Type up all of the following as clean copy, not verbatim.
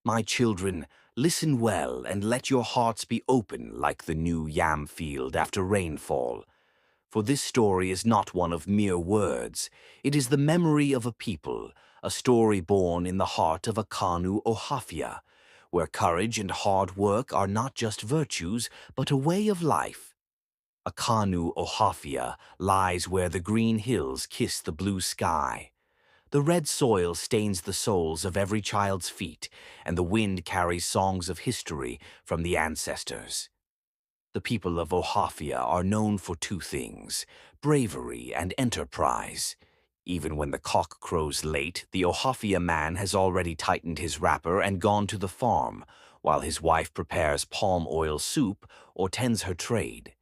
My children, listen well and let your hearts be open like the new yam field after rainfall. For this story is not one of mere words. It is the memory of a people, a story born in the heart of a Kanu Ohafia, where courage and hard work are not just virtues, but a way of life. A Kanu Ohafia lies where the green hills kiss the blue sky. The red soil stains the soles of every child's feet, and the wind carries songs of history from the ancestors. The people of Ohafia are known for two things: bravery and enterprise. Even when the cock crows late, the Ohafia man has already tightened his wrapper and gone to the farm, while his wife prepares palm oil soup or tends her trade.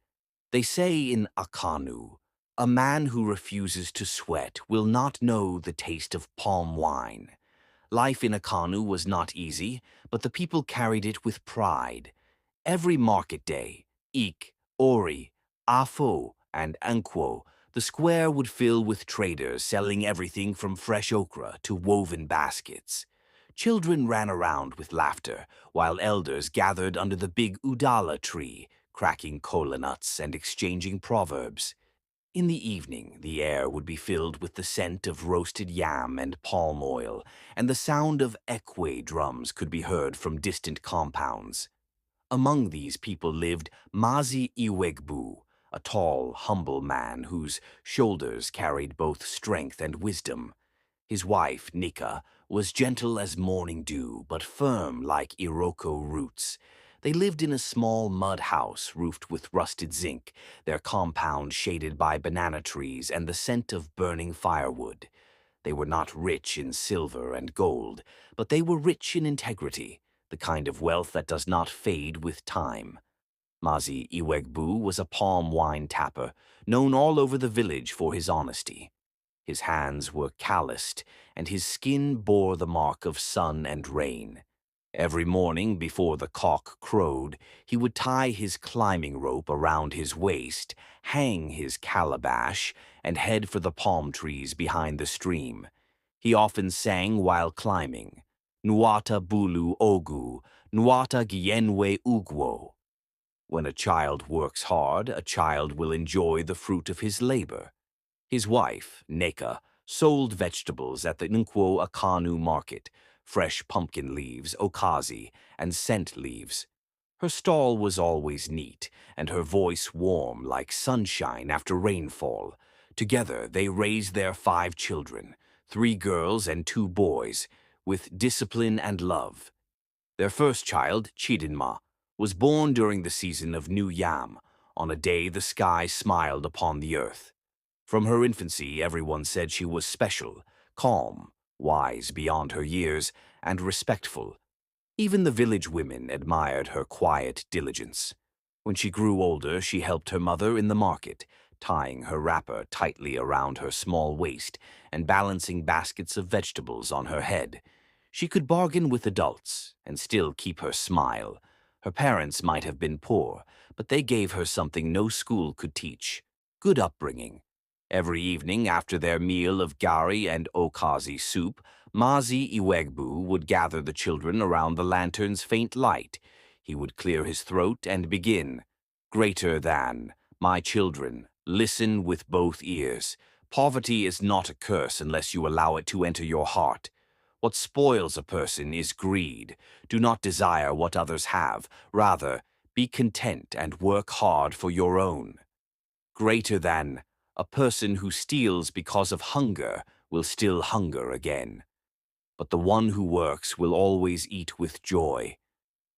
They say in Akanu, a man who refuses to sweat will not know the taste of palm wine. Life in Akanu was not easy, but the people carried it with pride. Every market day, Ik, Ori, Afo, and Ankwo, the square would fill with traders selling everything from fresh okra to woven baskets. Children ran around with laughter, while elders gathered under the big udala tree, cracking kola nuts and exchanging proverbs. In the evening, the air would be filled with the scent of roasted yam and palm oil, and the sound of ekwe drums could be heard from distant compounds. Among these people lived Mazi Iwegbu, a tall, humble man whose shoulders carried both strength and wisdom. His wife, Nika, was gentle as morning dew, but firm like Iroko roots. They lived in a small mud house roofed with rusted zinc, their compound shaded by banana trees and the scent of burning firewood. They were not rich in silver and gold, but they were rich in integrity, the kind of wealth that does not fade with time. Mazi Iwegbu was a palm wine tapper, known all over the village for his honesty. His hands were calloused, and his skin bore the mark of sun and rain. Every morning before the cock crowed, he would tie his climbing rope around his waist, hang his calabash, and head for the palm trees behind the stream. He often sang while climbing, Nwata bulu ogu, Nwata gienwe ugwo. When a child works hard, a child will enjoy the fruit of his labor. His wife, Neka, sold vegetables at the Nkwo Akanu market, fresh pumpkin leaves, okazi, and scent leaves. Her stall was always neat, and her voice warm like sunshine after rainfall. Together they raised their 5 children, 3 girls and 2 boys, with discipline and love. Their first child, Chidimma, was born during the season of New Yam, on a day the sky smiled upon the earth. From her infancy, everyone said she was special, calm, wise beyond her years, and respectful. Even the village women admired her quiet diligence. When she grew older, she helped her mother in the market, tying her wrapper tightly around her small waist and balancing baskets of vegetables on her head. She could bargain with adults and still keep her smile. Her parents might have been poor, but they gave her something no school could teach: good upbringing. Every evening, after their meal of gari and okazi soup, Mazi Iwegbu would gather the children around the lantern's faint light. He would clear his throat and begin, "Greater than, my children, listen with both ears. Poverty is not a curse unless you allow it to enter your heart. What spoils a person is greed. Do not desire what others have. Rather, be content and work hard for your own. Greater than, a person who steals because of hunger will still hunger again. But the one who works will always eat with joy."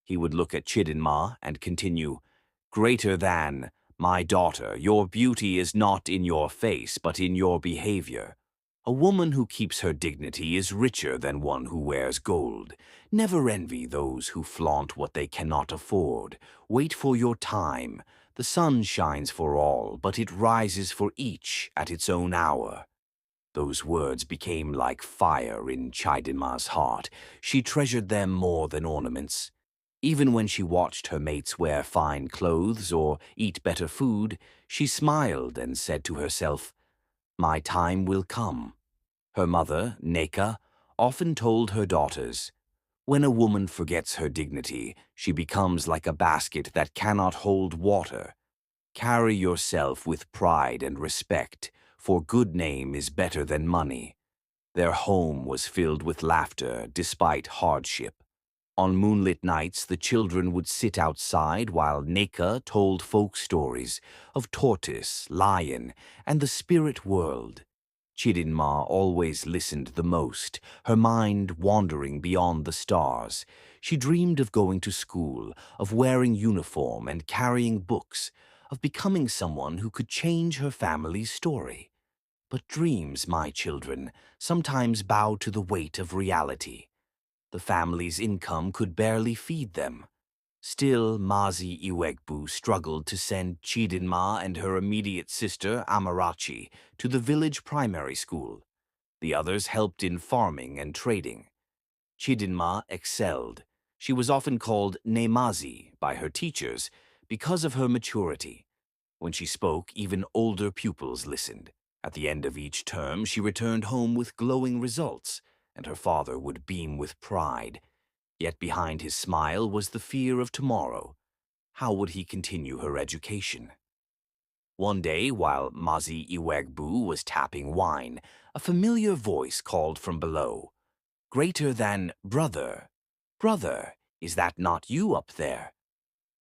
He would look at Chidinma and continue, "Greater than, my daughter, your beauty is not in your face but in your behavior. A woman who keeps her dignity is richer than one who wears gold. Never envy those who flaunt what they cannot afford. Wait for your time. The sun shines for all, but it rises for each at its own hour." Those words became like fire in Chidimma's heart. She treasured them more than ornaments. Even when she watched her mates wear fine clothes or eat better food, she smiled and said to herself, "My time will come." Her mother, Neka, often told her daughters, When a woman forgets her dignity, she becomes like a basket that cannot hold water. Carry yourself with pride and respect, for good name is better than money. Their home was filled with laughter despite hardship. On moonlit nights, the children would sit outside while Neka told folk stories of tortoise, lion, and the spirit world. Chidimma always listened the most, her mind wandering beyond the stars. She dreamed of going to school, of wearing uniform and carrying books, of becoming someone who could change her family's story. But dreams, my children, sometimes bow to the weight of reality. The family's income could barely feed them. Still, Mazi Iwegbu struggled to send Chidinma and her immediate sister, Amarachi, to the village primary school. The others helped in farming and trading. Chidinma excelled. She was often called Nemazi by her teachers because of her maturity. When she spoke, even older pupils listened. At the end of each term, she returned home with glowing results, and her father would beam with pride. Yet behind his smile was the fear of tomorrow. How would he continue her education? One day, while Mazi Iwegbu was tapping wine, a familiar voice called from below. Greater than brother. Brother, is that not you up there?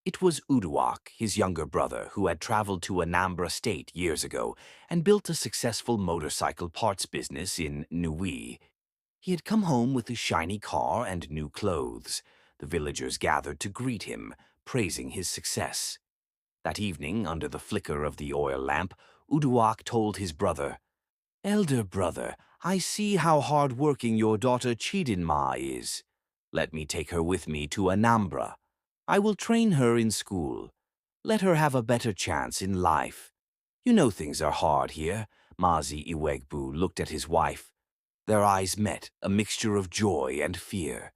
It was Uduak, his younger brother, who had traveled to Anambra State years ago and built a successful motorcycle parts business in Nui. He had come home with a shiny car and new clothes. The villagers gathered to greet him, praising his success. That evening, under the flicker of the oil lamp, Uduak told his brother, "Elder brother, I see how hard-working your daughter Chidinma is. Let me take her with me to Anambra. I will train her in school. Let her have a better chance in life. You know things are hard here." Mazi Iwegbu looked at his wife. Their eyes met, a mixture of joy and fear.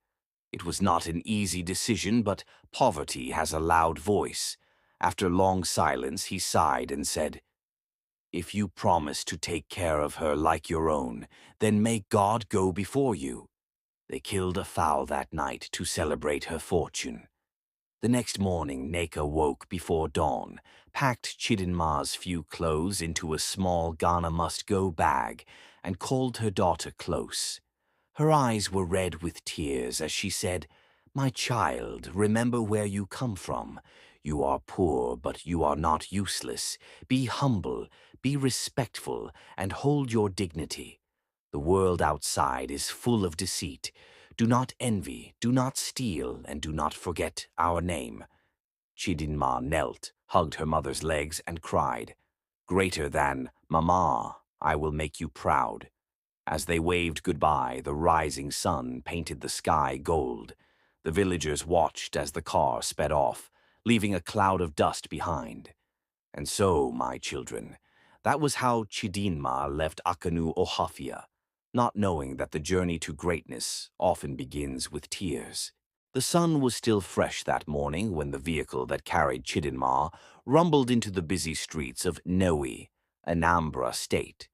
It was not an easy decision, but poverty has a loud voice. After long silence, he sighed and said, "If you promise to take care of her like your own, then may God go before you." They killed a fowl that night to celebrate her fortune. The next morning, Neka woke before dawn, packed Chidinma's few clothes into a small Ghana must-go bag, and called her daughter close. Her eyes were red with tears as she said, "My child, remember where you come from. You are poor, but you are not useless. Be humble, be respectful, and hold your dignity. The world outside is full of deceit. Do not envy, do not steal, and do not forget our name." Chidinma knelt, hugged her mother's legs, and cried, "Greater than Mama, I will make you proud." As they waved goodbye, the rising sun painted the sky gold. The villagers watched as the car sped off, leaving a cloud of dust behind. And so, my children, that was how Chidinma left Akanu Ohafia, not knowing that the journey to greatness often begins with tears. The sun was still fresh that morning when the vehicle that carried Chidinma rumbled into the busy streets of Newi, Anambra State.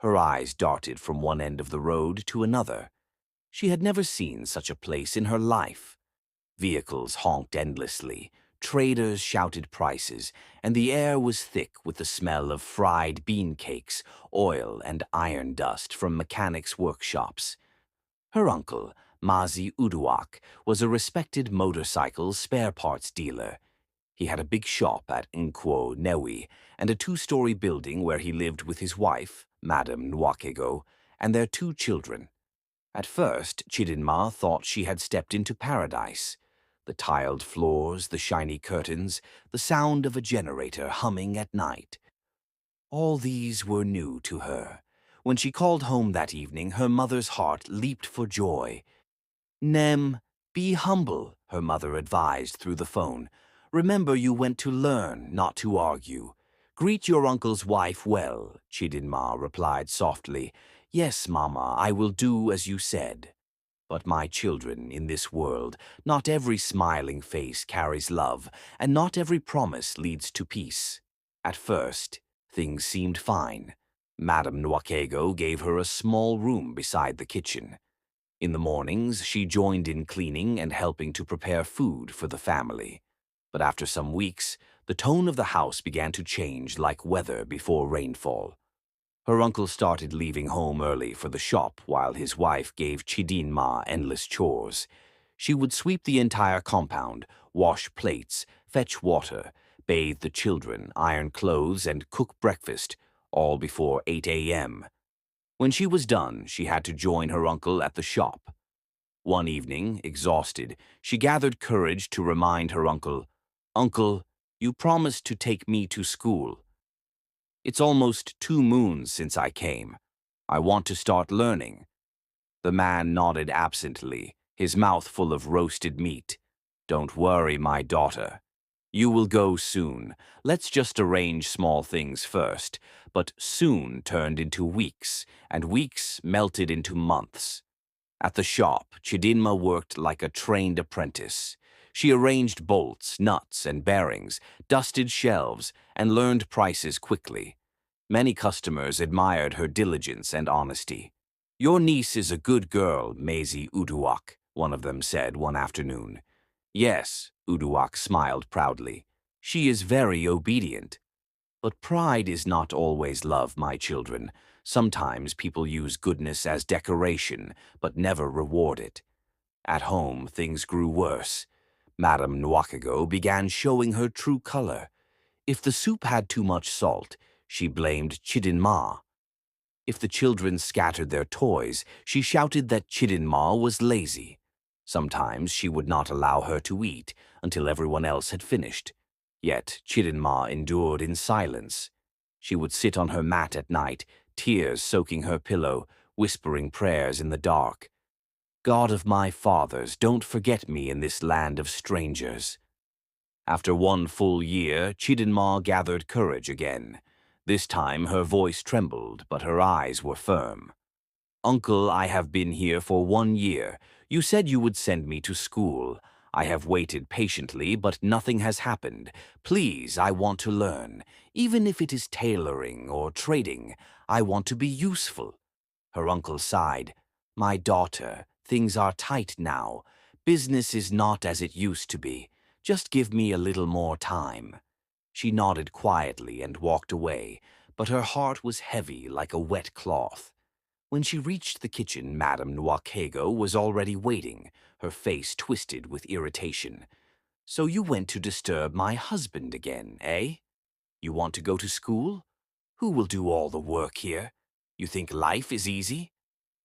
Her eyes darted from one end of the road to another. She had never seen such a place in her life. Vehicles honked endlessly, traders shouted prices, and the air was thick with the smell of fried bean cakes, oil, and iron dust from mechanics' workshops. Her uncle, Mazi Uduak, was a respected motorcycle spare parts dealer. He had a big shop at Nkwo, Newi, and a two-story building where he lived with his wife, Madame Nwakego, and their two children. At first, Chidinma thought she had stepped into paradise. The tiled floors, the shiny curtains, the sound of a generator humming at night. All these were new to her. When she called home that evening, her mother's heart leaped for joy. "Nem, be humble," her mother advised through the phone. "Remember you went to learn, not to argue. Greet your uncle's wife well," Chidinma replied softly. "Yes, Mama, I will do as you said." But my children, in this world, not every smiling face carries love, and not every promise leads to peace. At first, things seemed fine. Madame Nwakego gave her a small room beside the kitchen. In the mornings, she joined in cleaning and helping to prepare food for the family. But after some weeks, the tone of the house began to change like weather before rainfall. Her uncle started leaving home early for the shop while his wife gave chidimma endless chores. She would sweep the entire compound, wash plates, fetch water, bathe the children, iron clothes, and cook breakfast, all before 8 a.m. When she was done, she had to join her uncle at the shop. One evening, exhausted, she gathered courage to remind her uncle, "Uncle, you promised to take me to school. It's almost 2 moons since I came. I want to start learning." The man nodded absently, his mouth full of roasted meat. "Don't worry, my daughter. You will go soon. Let's just arrange small things first." But soon turned into weeks, and weeks melted into months. At the shop, Chidinma worked like a trained apprentice. She arranged bolts, nuts, and bearings, dusted shelves, and learned prices quickly. Many customers admired her diligence and honesty. "Your niece is a good girl, Maisie Uduak," one of them said one afternoon. "Yes," Uduak smiled proudly. "She is very obedient." But pride is not always love, my children. Sometimes people use goodness as decoration, but never reward it. At home, things grew worse. Madame Nwakago began showing her true color. If the soup had too much salt, she blamed Chidinma. If the children scattered their toys, she shouted that Chidinma was lazy. Sometimes she would not allow her to eat until everyone else had finished. Yet Chidinma endured in silence. She would sit on her mat at night, tears soaking her pillow, whispering prayers in the dark. "God of my fathers, don't forget me in this land of strangers." After 1 full year, Chidinma gathered courage again. This time her voice trembled, but her eyes were firm. "Uncle, I have been here for 1 year. You said you would send me to school. I have waited patiently, but nothing has happened. Please, I want to learn. Even if it is tailoring or trading, I want to be useful." Her uncle sighed. "My daughter, things are tight now. Business is not as it used to be. Just give me a little more time." She nodded quietly and walked away, but her heart was heavy like a wet cloth. When she reached the kitchen, Madame Nwakago was already waiting, her face twisted with irritation. "So you went to disturb my husband again, eh? You want to go to school? Who will do all the work here? You think life is easy?"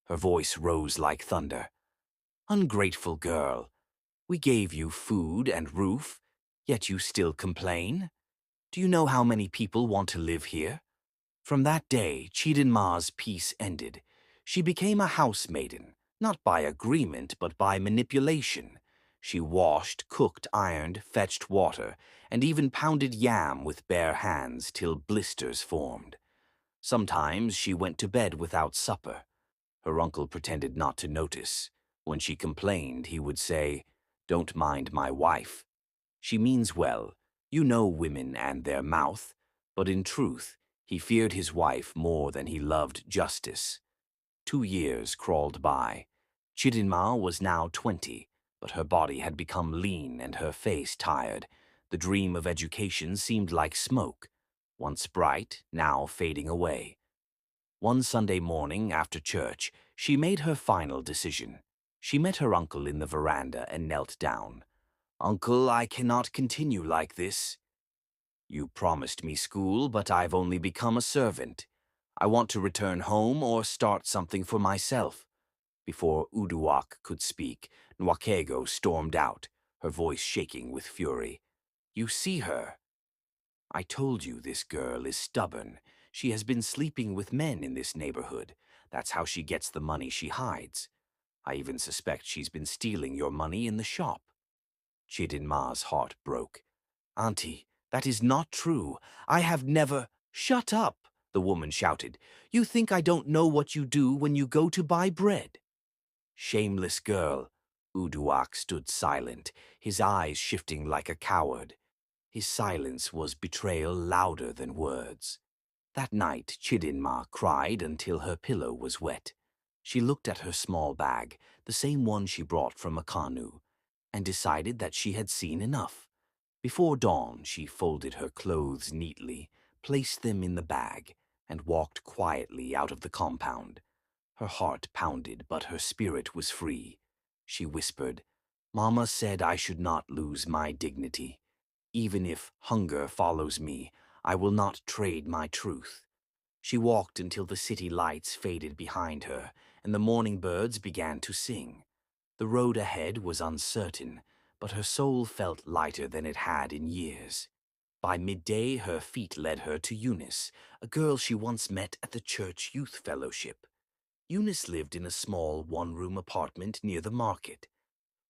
Her voice rose like thunder. "Ungrateful girl. We gave you food and roof, yet you still complain? Do you know how many people want to live here?" From that day, Chidinma's peace ended. She became a housemaiden, not by agreement but by manipulation. She washed, cooked, ironed, fetched water, and even pounded yam with bare hands till blisters formed. Sometimes she went to bed without supper. Her uncle pretended not to notice. When she complained, he would say, "Don't mind my wife. She means well. You know women and their mouth." But in truth, he feared his wife more than he loved justice. 2 years crawled by. Chidinma was now 20, but her body had become lean and her face tired. The dream of education seemed like smoke, once bright, now fading away. One Sunday morning after church, she made her final decision. She met her uncle in the veranda and knelt down. "Uncle, I cannot continue like this. You promised me school, but I've only become a servant. I want to return home or start something for myself." Before Uduak could speak, Nwakago stormed out, her voice shaking with fury. "You see her? I told you this girl is stubborn. She has been sleeping with men in this neighborhood. That's how she gets the money she hides. I even suspect she's been stealing your money in the shop." Chidinma's heart broke. "Auntie, that is not true. I have never—" "Shut up," the woman shouted. "You think I don't know what you do when you go to buy bread?" "Shameless girl." Uduak stood silent, his eyes shifting like a coward. His silence was betrayal louder than words. That night, Chidinma cried until her pillow was wet. She looked at her small bag, the same one she brought from Akanu, and decided that she had seen enough. Before dawn, she folded her clothes neatly, placed them in the bag, and walked quietly out of the compound. Her heart pounded, but her spirit was free. She whispered, "Mama said I should not lose my dignity. Even if hunger follows me, I will not trade my truth." She walked until the city lights faded behind her, and the morning birds began to sing. The road ahead was uncertain, but her soul felt lighter than it had in years. By midday, her feet led her to Eunice, a girl she once met at the church youth fellowship. Eunice lived in a small one-room apartment near the market.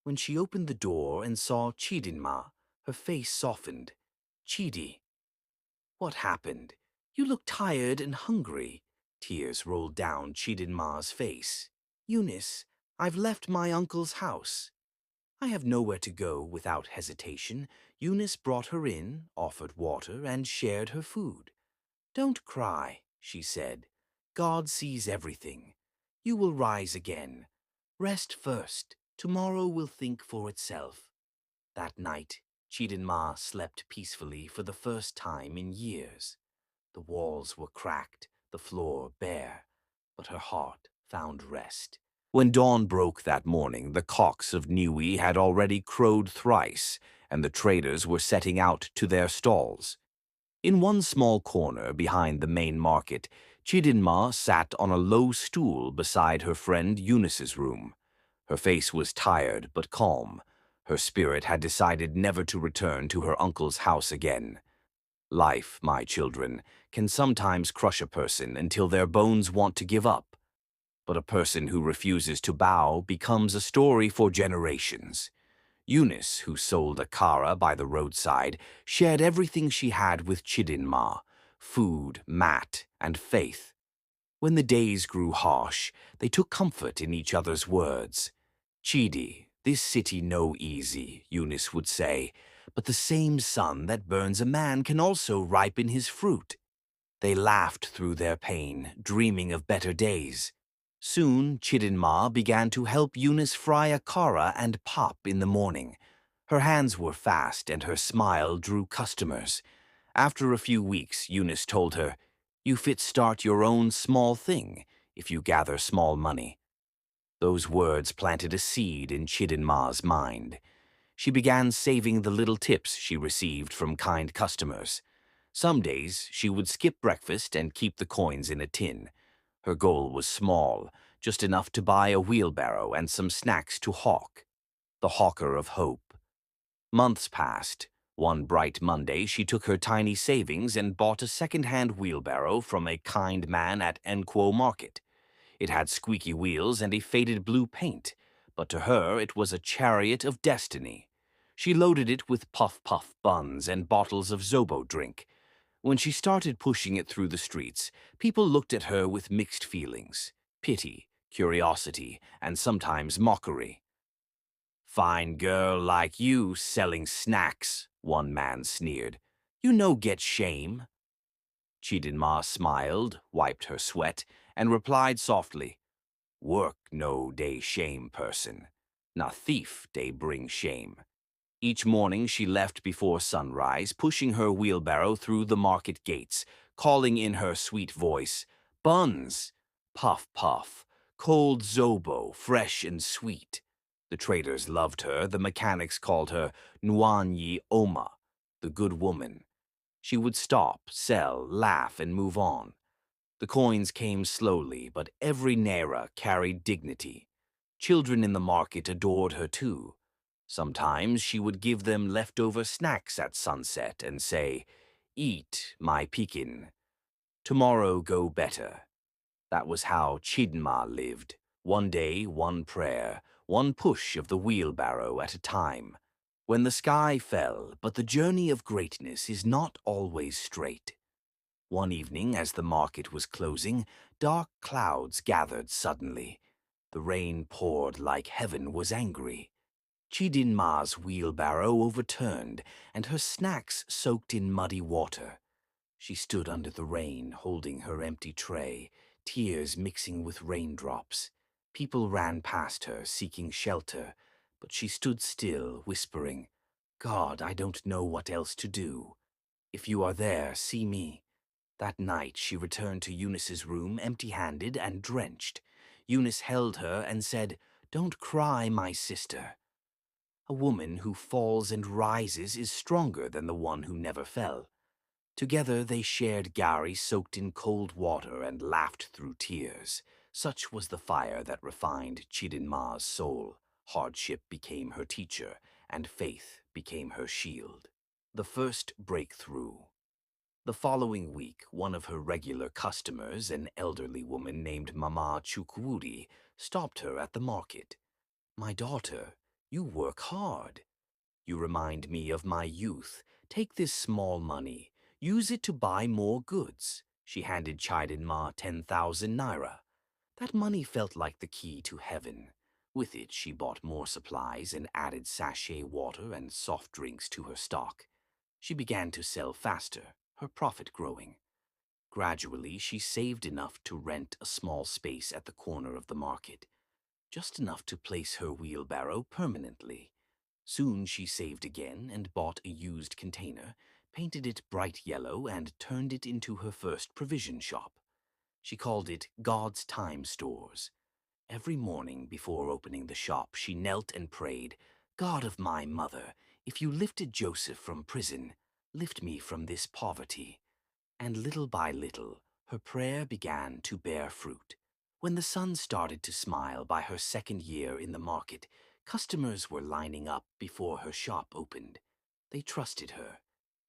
When she opened the door and saw Chidimma, her face softened. "Chidi, what happened? You look tired and hungry." Tears rolled down Chidinma's face. "Eunice, I've left my uncle's house." "I have nowhere to go." Without hesitation, Eunice brought her in, offered water, and shared her food. "Don't cry," she said. "God sees everything. You will rise again. Rest first. Tomorrow will think for itself." That night, Chidinma slept peacefully for the first time in years. The walls were cracked, the floor bare, but her heart found rest. When dawn broke that morning, the cocks of Niue had already crowed thrice, and the traders were setting out to their stalls. In one small corner behind the main market, Chidinma sat on a low stool beside her friend Eunice's room. Her face was tired but calm. Her spirit had decided never to return to her uncle's house again. Life, my children, can sometimes crush a person until their bones want to give up. But a person who refuses to bow becomes a story for generations. Eunice, who sold a kara by the roadside, shared everything she had with Chidinma: food, mat, and faith. When the days grew harsh, they took comfort in each other's words. "Chidi, this city no easy," Eunice would say, "but the same sun that burns a man can also ripen his fruit." They laughed through their pain, dreaming of better days. Soon, Chidinma began to help Eunice fry a kara and pop in the morning. Her hands were fast and her smile drew customers. After a few weeks, Eunice told her, "You fit start your own small thing if you gather small money." Those words planted a seed in Chidinma's mind. She began saving the little tips she received from kind customers. Some days, she would skip breakfast and keep the coins in a tin. Her goal was small, just enough to buy a wheelbarrow and some snacks to hawk. The hawker of hope. Months passed. One bright Monday, she took her tiny savings and bought a second-hand wheelbarrow from a kind man at Enquo Market. It had squeaky wheels and a faded blue paint, but to her it was a chariot of destiny. She loaded it with puff-puff buns and bottles of Zobo drink. When she started pushing it through the streets, people looked at her with mixed feelings: pity, curiosity, and sometimes mockery. "Fine girl like you selling snacks," one man sneered. "You no get shame." Chidinma smiled, wiped her sweat, and replied softly, "Work no day shame person. Na thief day bring shame." Each morning she left before sunrise, pushing her wheelbarrow through the market gates, calling in her sweet voice, "Buns! Puff, puff! Cold Zobo, fresh and sweet." The traders loved her, the mechanics called her Nwanyi Oma, the good woman. She would stop, sell, laugh, and move on. The coins came slowly, but every naira carried dignity. Children in the market adored her too. Sometimes she would give them leftover snacks at sunset and say, "Eat, my Pekin. Tomorrow go better." That was how Chidma lived. One day, one prayer, one push of the wheelbarrow at a time. When the sky fell, but the journey of greatness is not always straight. One evening, as the market was closing, dark clouds gathered suddenly. The rain poured like heaven was angry. Chidinma's wheelbarrow overturned, and her snacks soaked in muddy water. She stood under the rain, holding her empty tray, tears mixing with raindrops. People ran past her, seeking shelter, but she stood still, whispering, "God, I don't know what else to do. If you are there, see me." That night she returned to Eunice's room empty-handed and drenched. Eunice held her and said, "Don't cry, my sister. A woman who falls and rises is stronger than the one who never fell." Together they shared gari soaked in cold water and laughed through tears. Such was the fire that refined Chidimma's soul. Hardship became her teacher, and faith became her shield. The first breakthrough. The following week, one of her regular customers, an elderly woman named Mama Chukwudi, stopped her at the market. "My daughter, you work hard. You remind me of my youth. Take this small money. Use it to buy more goods." She handed Chidimma 10,000 naira. That money felt like the key to heaven. With it, she bought more supplies and added sachet water and soft drinks to her stock. She began to sell faster, her profit growing. Gradually, she saved enough to rent a small space at the corner of the market, just enough to place her wheelbarrow permanently. Soon she saved again and bought a used container, painted it bright yellow, and turned it into her first provision shop. She called it God's Time Stores. Every morning before opening the shop, she knelt and prayed, "God of my mother, if you lifted Joseph from prison, lift me from this poverty." And little by little, her prayer began to bear fruit. When the sun started to smile by her second year in the market, customers were lining up before her shop opened. They trusted her.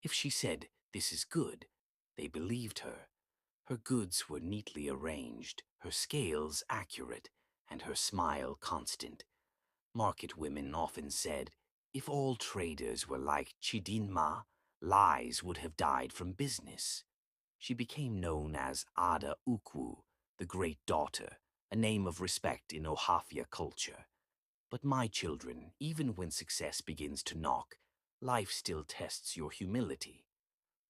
If she said, "This is good," they believed her. Her goods were neatly arranged, her scales accurate, and her smile constant. Market women often said, "If all traders were like Chidimma, lies would have died from business." She became known as Ada Ukwu, the Great Daughter, a name of respect in Ohafia culture. But my children, even when success begins to knock, life still tests your humility.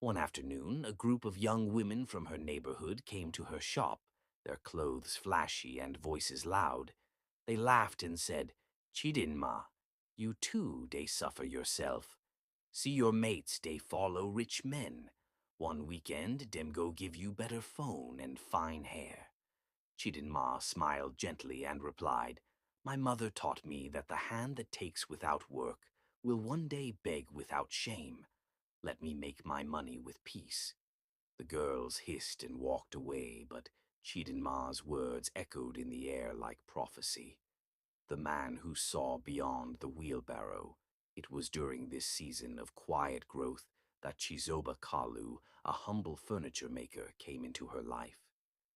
One afternoon, a group of young women from her neighborhood came to her shop, their clothes flashy and voices loud. They laughed and said, "Chidinma, you too dey suffer yourself. See your mates dey follow rich men. One weekend dem go give you better phone and fine hair." Chidinma smiled gently and replied, "My mother taught me that the hand that takes without work will one day beg without shame. Let me make my money with peace." The girls hissed and walked away, but Chidinma's words echoed in the air like prophecy. The man who saw beyond the wheelbarrow. It was during this season of quiet growth that Chizoba Kalu, a humble furniture maker, came into her life.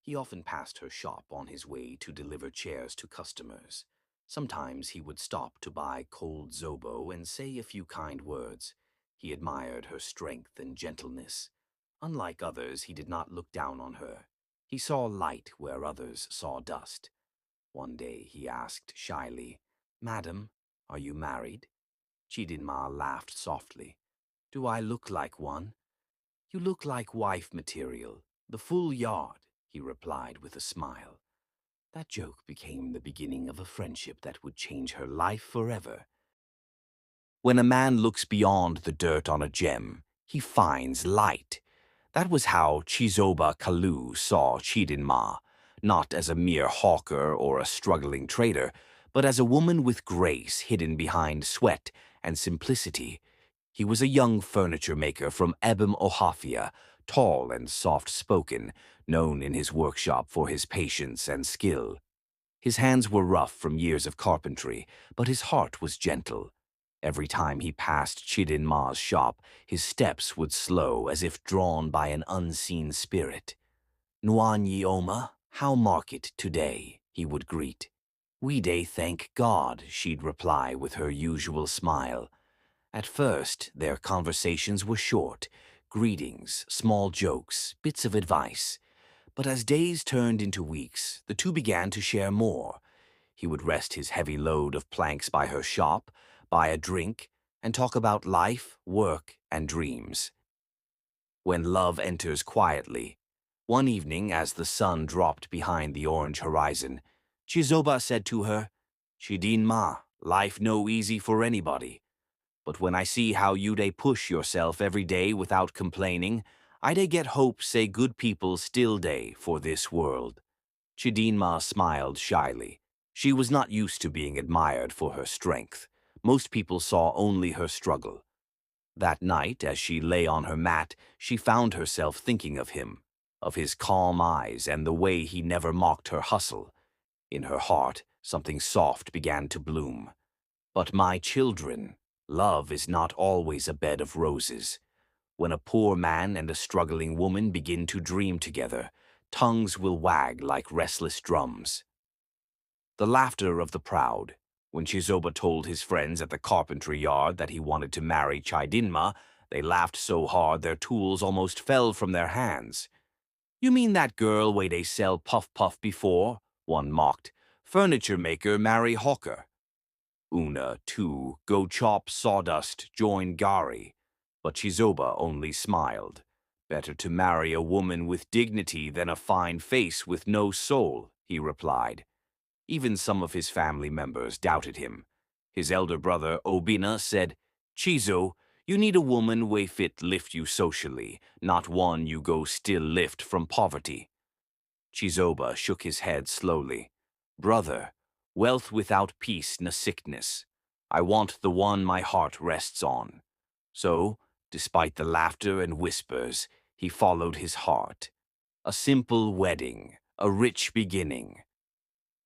He often passed her shop on his way to deliver chairs to customers. Sometimes he would stop to buy cold zobo and say a few kind words. He admired her strength and gentleness. Unlike others, he did not look down on her. He saw light where others saw dust. One day he asked shyly, "Madam, are you married?" Chidinma laughed softly. "Do I look like one?" "You look like wife material, the full yard," he replied with a smile. That joke became the beginning of a friendship that would change her life forever. When a man looks beyond the dirt on a gem, he finds light. That was how Chizoba Kalu saw Chidinma, not as a mere hawker or a struggling trader, but as a woman with grace hidden behind sweat and simplicity. He was a young furniture maker from Ebim Ohafia, tall and soft-spoken, known in his workshop for his patience and skill. His hands were rough from years of carpentry, but his heart was gentle. Every time he passed Chidinma's shop, his steps would slow as if drawn by an unseen spirit. "Nwanyi Oma, how market today?" he would greet. "We dey thank God," she'd reply with her usual smile. At first, their conversations were short, greetings, small jokes, bits of advice. But as days turned into weeks, the two began to share more. He would rest his heavy load of planks by her shop, buy a drink, and talk about life, work, and dreams. When love enters quietly. One evening, as the sun dropped behind the orange horizon, Chizoba said to her, "Chidimma, life no easy for anybody. But when I see how you dey push yourself every day without complaining, I dey get hope say good people still dey for this world." Chidinma smiled shyly. She was not used to being admired for her strength. Most people saw only her struggle. That night, as she lay on her mat, she found herself thinking of him, of his calm eyes and the way he never mocked her hustle. In her heart, something soft began to bloom. "But my children, love is not always a bed of roses. When a poor man and a struggling woman begin to dream together, tongues will wag like restless drums." The laughter of the proud. When Chizoba told his friends at the carpentry yard that he wanted to marry Chidinma, they laughed so hard their tools almost fell from their hands. "You mean that girl way they sell puff-puff before?" one mocked. "Furniture maker marry hawker." Una, too, go chop sawdust, join Gari. But Chizoba only smiled. "Better to marry a woman with dignity than a fine face with no soul," he replied. Even some of his family members doubted him. His elder brother, Obina, said, "Chizo, you need a woman way fit lift you socially, not one you go still lift from poverty." Chizoba shook his head slowly. "Brother, wealth without peace na sickness. I want the one my heart rests on." So, despite the laughter and whispers, he followed his heart. A simple wedding, a rich beginning.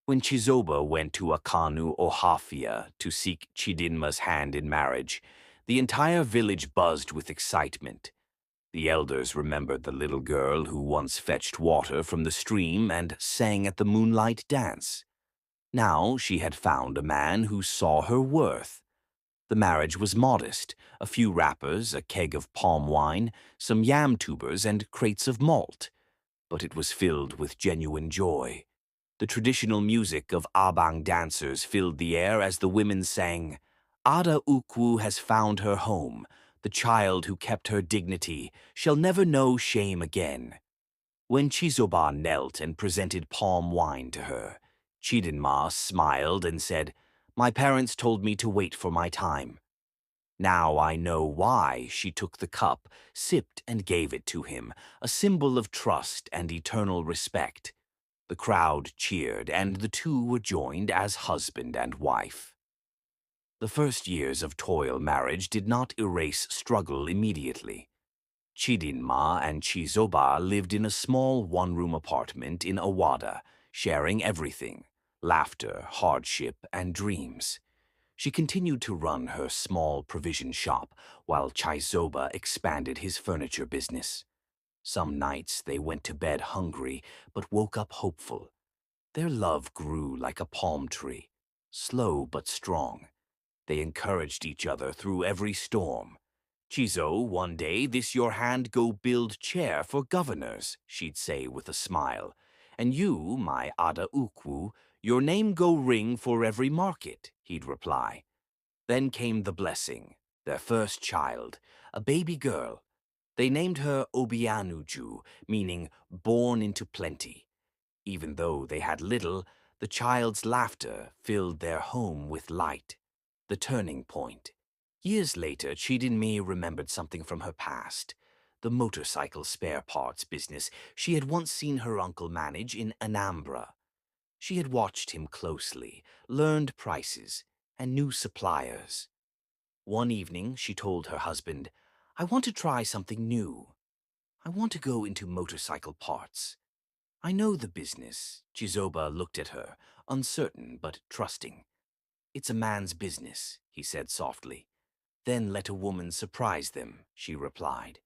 When Chizoba went to Akanu Ohafia to seek Chidinma's hand in marriage, the entire village buzzed with excitement. The elders remembered the little girl who once fetched water from the stream and sang at the moonlight dance. Now she had found a man who saw her worth. The marriage was modest: a few wrappers, a keg of palm wine, some yam tubers, and crates of malt. But it was filled with genuine joy. The traditional music of Abang dancers filled the air as the women sang, "Ada Ukwu has found her home. The child who kept her dignity shall never know shame again." When Chizoba knelt and presented palm wine to her, Chidinma smiled and said, "My parents told me to wait for my time." Now I know why she took the cup, sipped and gave it to him, a symbol of trust and eternal respect. The crowd cheered, and the two were joined as husband and wife. The first years of toil marriage did not erase struggle immediately. Chidinma and Chizoba lived in a small one-room apartment in Awada, sharing everything: laughter, hardship, and dreams. She continued to run her small provision shop, while Chizoba expanded his furniture business. Some nights they went to bed hungry, but woke up hopeful. Their love grew like a palm tree, slow but strong. They encouraged each other through every storm. "Chizo, one day this your hand go build chair for governors," she'd say with a smile. "And you, my Ada Ukwu, your name go ring for every market," he'd reply. Then came the blessing, their first child, a baby girl. They named her Obianuju, meaning born into plenty. Even though they had little, the child's laughter filled their home with light. The turning point. Years later, Chidinme remembered something from her past. The motorcycle spare parts business she had once seen her uncle manage in Anambra. She had watched him closely, learned prices, and knew suppliers. One evening, she told her husband, "I want to try something new. I want to go into motorcycle parts." "I know the business." Chizoba looked at her, uncertain but trusting. "It's a man's business," he said softly. "Then let a woman surprise them," she replied.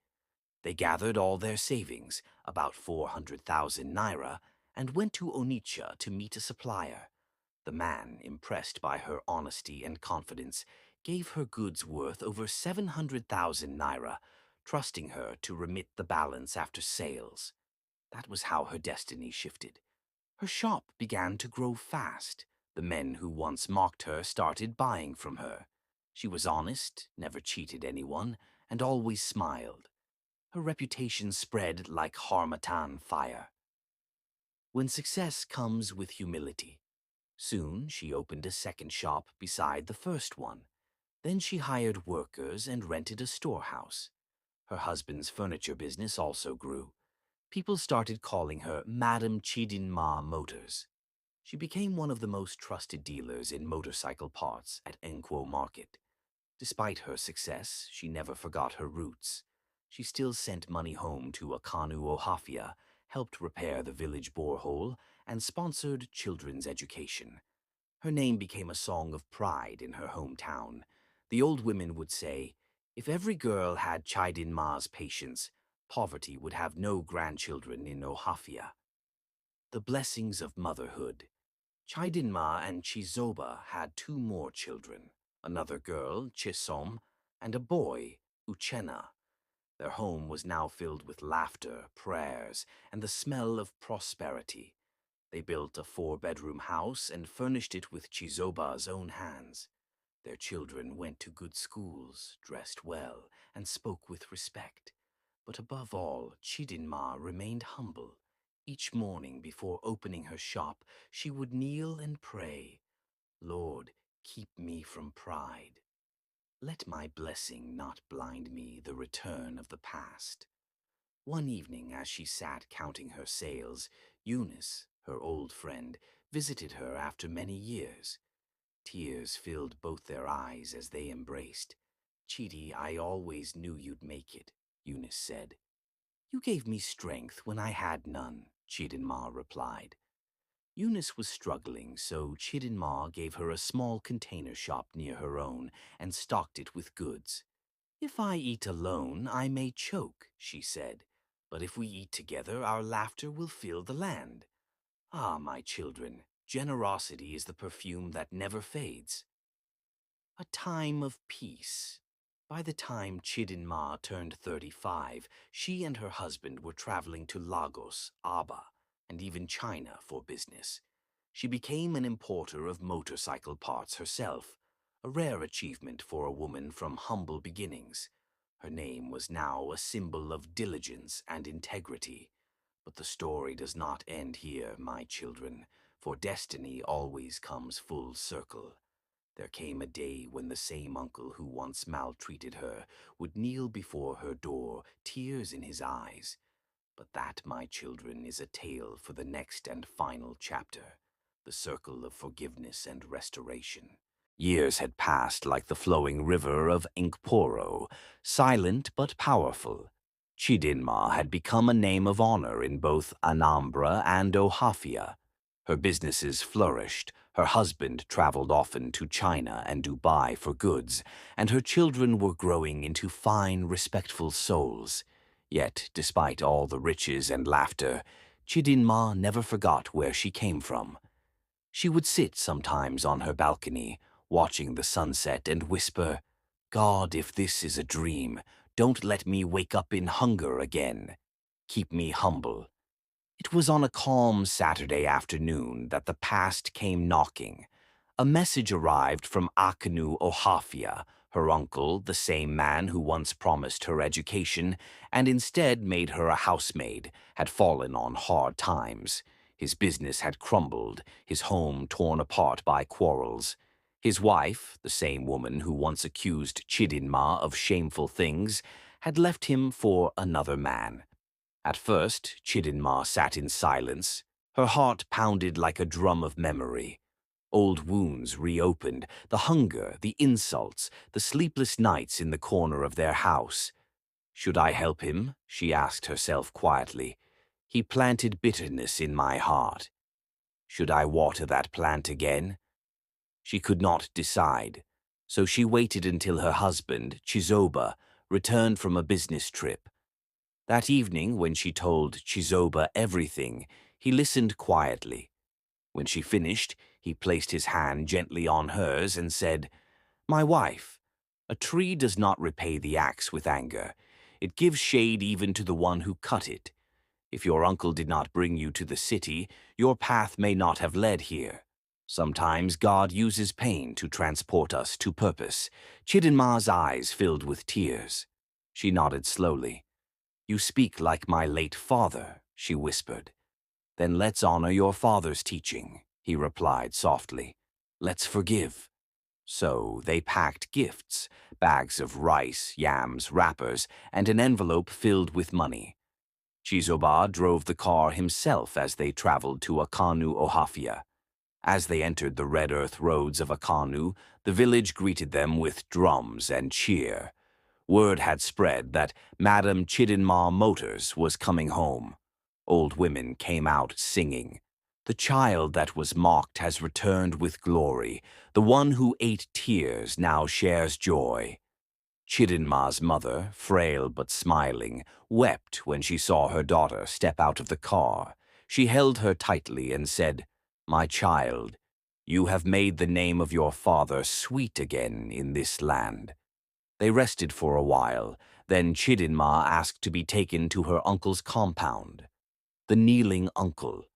They gathered all their savings, about 400,000 naira, and went to Onitsha to meet a supplier. The man, impressed by her honesty and confidence, gave her goods worth over 700,000 naira, trusting her to remit the balance after sales. That was how her destiny shifted. Her shop began to grow fast. The men who once mocked her started buying from her. She was honest, never cheated anyone, and always smiled. Her reputation spread like harmattan fire. When success comes with humility. Soon she opened a second shop beside the first one. Then she hired workers and rented a storehouse. Her husband's furniture business also grew. People started calling her Madam Chidimma Motors. She became one of the most trusted dealers in motorcycle parts at Nkwo Market. Despite her success, she never forgot her roots. She still sent money home to Akanu Ohafia, helped repair the village borehole, and sponsored children's education. Her name became a song of pride in her hometown. The old women would say, "If every girl had Chidinma's patience, poverty would have no grandchildren in Ohafia." The blessings of motherhood. Chidinma and Chizoba had two more children, another girl, Chisom, and a boy, Uchenna. Their home was now filled with laughter, prayers, and the smell of prosperity. They built a 4-bedroom house and furnished it with Chizoba's own hands. Their children went to good schools, dressed well, and spoke with respect. But above all, Chidinma remained humble. Each morning before opening her shop, she would kneel and pray, "Lord, keep me from pride. Let my blessing not blind me the return of the past." One evening, as she sat counting her sales, Eunice, her old friend, visited her after many years. Tears filled both their eyes as they embraced. "Chidi, I always knew you'd make it," Eunice said. "You gave me strength when I had none," Chidinma replied. Eunice was struggling, so Chidinma gave her a small container shop near her own and stocked it with goods. "If I eat alone, I may choke," she said. "But if we eat together, our laughter will fill the land." Ah, my children, generosity is the perfume that never fades. A time of peace. By the time Chidinma turned 35, she and her husband were traveling to Lagos, Aba, and even China for business. She became an importer of motorcycle parts herself, a rare achievement for a woman from humble beginnings. Her name was now a symbol of diligence and integrity. But the story does not end here, my children, for destiny always comes full circle. There came a day when the same uncle who once maltreated her would kneel before her door, tears in his eyes. But that, my children, is a tale for the next and final chapter, the circle of forgiveness and restoration. Years had passed like the flowing river of Nkporo, silent but powerful. Chidinma had become a name of honor in both Anambra and Ohafia. Her businesses flourished, her husband traveled often to China and Dubai for goods, and her children were growing into fine, respectful souls. Yet, despite all the riches and laughter, Chidinma never forgot where she came from. She would sit sometimes on her balcony, watching the sunset, and whisper, "God, if this is a dream, don't let me wake up in hunger again. Keep me humble." It was on a calm Saturday afternoon that the past came knocking. A message arrived from Akanu Ohafia, her uncle, the same man who once promised her education and instead made her a housemaid, had fallen on hard times. His business had crumbled, his home torn apart by quarrels. His wife, the same woman who once accused Chidinma of shameful things, had left him for another man. At first, Chidinma sat in silence. Her heart pounded like a drum of memory. Old wounds reopened, the hunger, the insults, the sleepless nights in the corner of their house. "Should I help him?" she asked herself quietly. "He planted bitterness in my heart. Should I water that plant again?" She could not decide, so she waited until her husband, Chizoba, returned from a business trip. That evening, when she told Chizoba everything, he listened quietly. When she finished, he placed his hand gently on hers and said, "My wife, a tree does not repay the axe with anger. It gives shade even to the one who cut it. If your uncle did not bring you to the city, your path may not have led here. Sometimes God uses pain to transport us to purpose." Chidinma's eyes filled with tears. She nodded slowly. "You speak like my late father," she whispered. "Then let's honor your father's teaching," he replied softly. Let's forgive. So they packed gifts, bags of rice, yams, wrappers, and an envelope filled with money. Chizoba drove the car himself as they traveled to Akanu Ohafia. As they entered the red earth roads of Akanu, the village greeted them with drums and cheer. Word had spread that Madame Chidimma Motors was coming home. Old women came out singing. The child that was mocked has returned with glory. The one who ate tears now shares joy. Chidinma's mother, frail but smiling, wept when she saw her daughter step out of the car. She held her tightly and said, "My child, you have made the name of your father sweet again in this land." They rested for a while, then Chidinma asked to be taken to her uncle's compound. The kneeling uncle.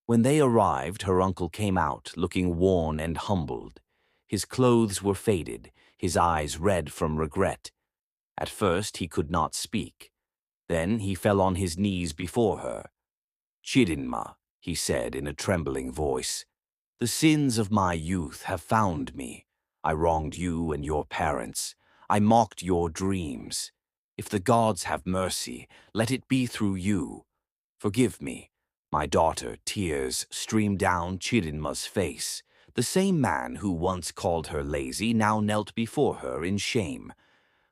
When they arrived, her uncle came out, looking worn and humbled. His clothes were faded, his eyes red from regret. At first he could not speak. Then he fell on his knees before her. "Chidinma," he said in a trembling voice, "the sins of my youth have found me. I wronged you and your parents. I mocked your dreams. If the gods have mercy, let it be through you. Forgive me." My daughter, tears streamed down Chidinma's face. The same man who once called her lazy now knelt before her in shame.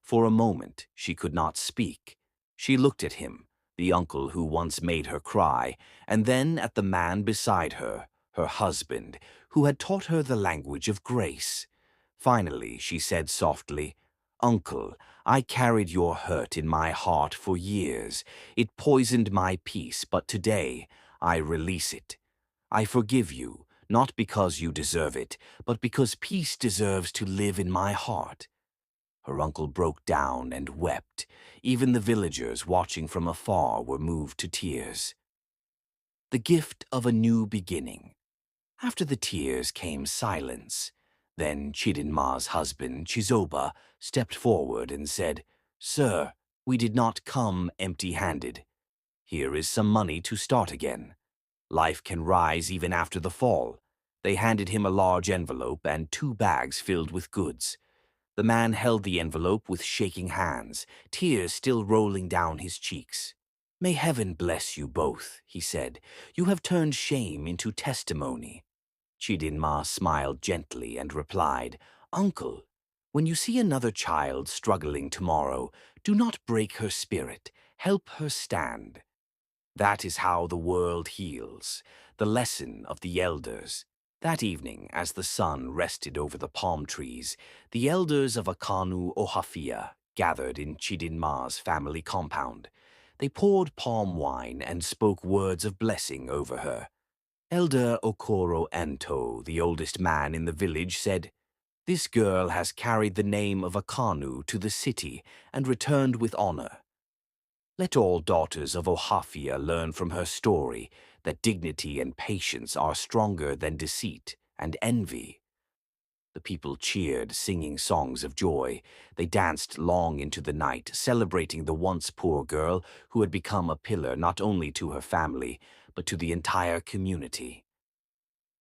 For a moment, she could not speak. She looked at him, the uncle who once made her cry, and then at the man beside her, her husband, who had taught her the language of grace. Finally, she said softly, "Uncle, I carried your hurt in my heart for years. It poisoned my peace, but today I release it. I forgive you, not because you deserve it, but because peace deserves to live in my heart." Her uncle broke down and wept. Even the villagers watching from afar were moved to tears. The gift of a new beginning. After the tears came silence. Then Chidinma's husband, Chizoba, stepped forward and said, "Sir, we did not come empty-handed. Here is some money to start again. Life can rise even after the fall." They handed him a large envelope and 2 bags filled with goods. The man held the envelope with shaking hands, tears still rolling down his cheeks. "May heaven bless you both," he said. "You have turned shame into testimony." Chidinma smiled gently and replied, "Uncle, when you see another child struggling tomorrow, do not break her spirit. Help her stand. That is how the world heals, the lesson of the elders." That evening, as the sun rested over the palm trees, the elders of Akanu Ohafia gathered in Chidinma's family compound. They poured palm wine and spoke words of blessing over her. Elder Okoro Anto, the oldest man in the village, said, "This girl has carried the name of Akanu to the city and returned with honor. Let all daughters of Ohafia learn from her story that dignity and patience are stronger than deceit and envy." The people cheered, singing songs of joy. They danced long into the night, celebrating the once poor girl who had become a pillar not only to her family, but to the entire community.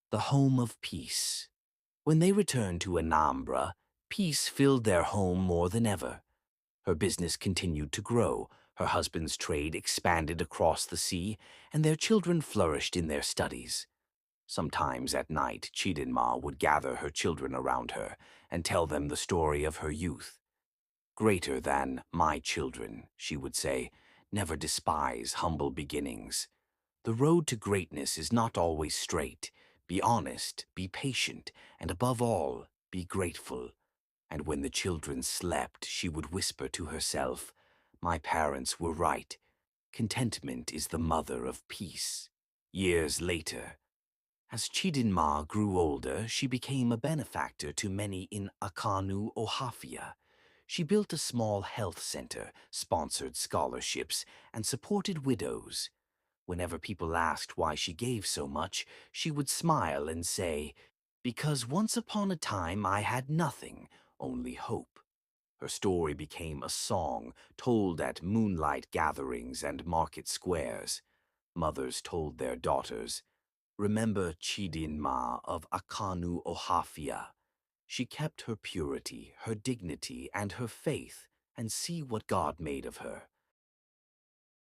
The home of peace. When they returned to Anambra, peace filled their home more than ever. Her business continued to grow, her husband's trade expanded across the sea, and their children flourished in their studies. Sometimes at night, Chidinma would gather her children around her and tell them the story of her youth. "Greater than my children," she would say, "never despise humble beginnings. The road to greatness is not always straight. Be honest, be patient, and above all, be grateful." And when the children slept, she would whisper to herself, "My parents were right. Contentment is the mother of peace." Years later, as Chidinma grew older, she became a benefactor to many in Akanu Ohafia. She built a small health center, sponsored scholarships, and supported widows. Whenever people asked why she gave so much, she would smile and say, "Because once upon a time I had nothing, only hope." Her story became a song told at moonlight gatherings and market squares. Mothers told their daughters, Remember Chidimma of Akanu Ohafia. She kept her purity, her dignity, and her faith, and see what God made of her.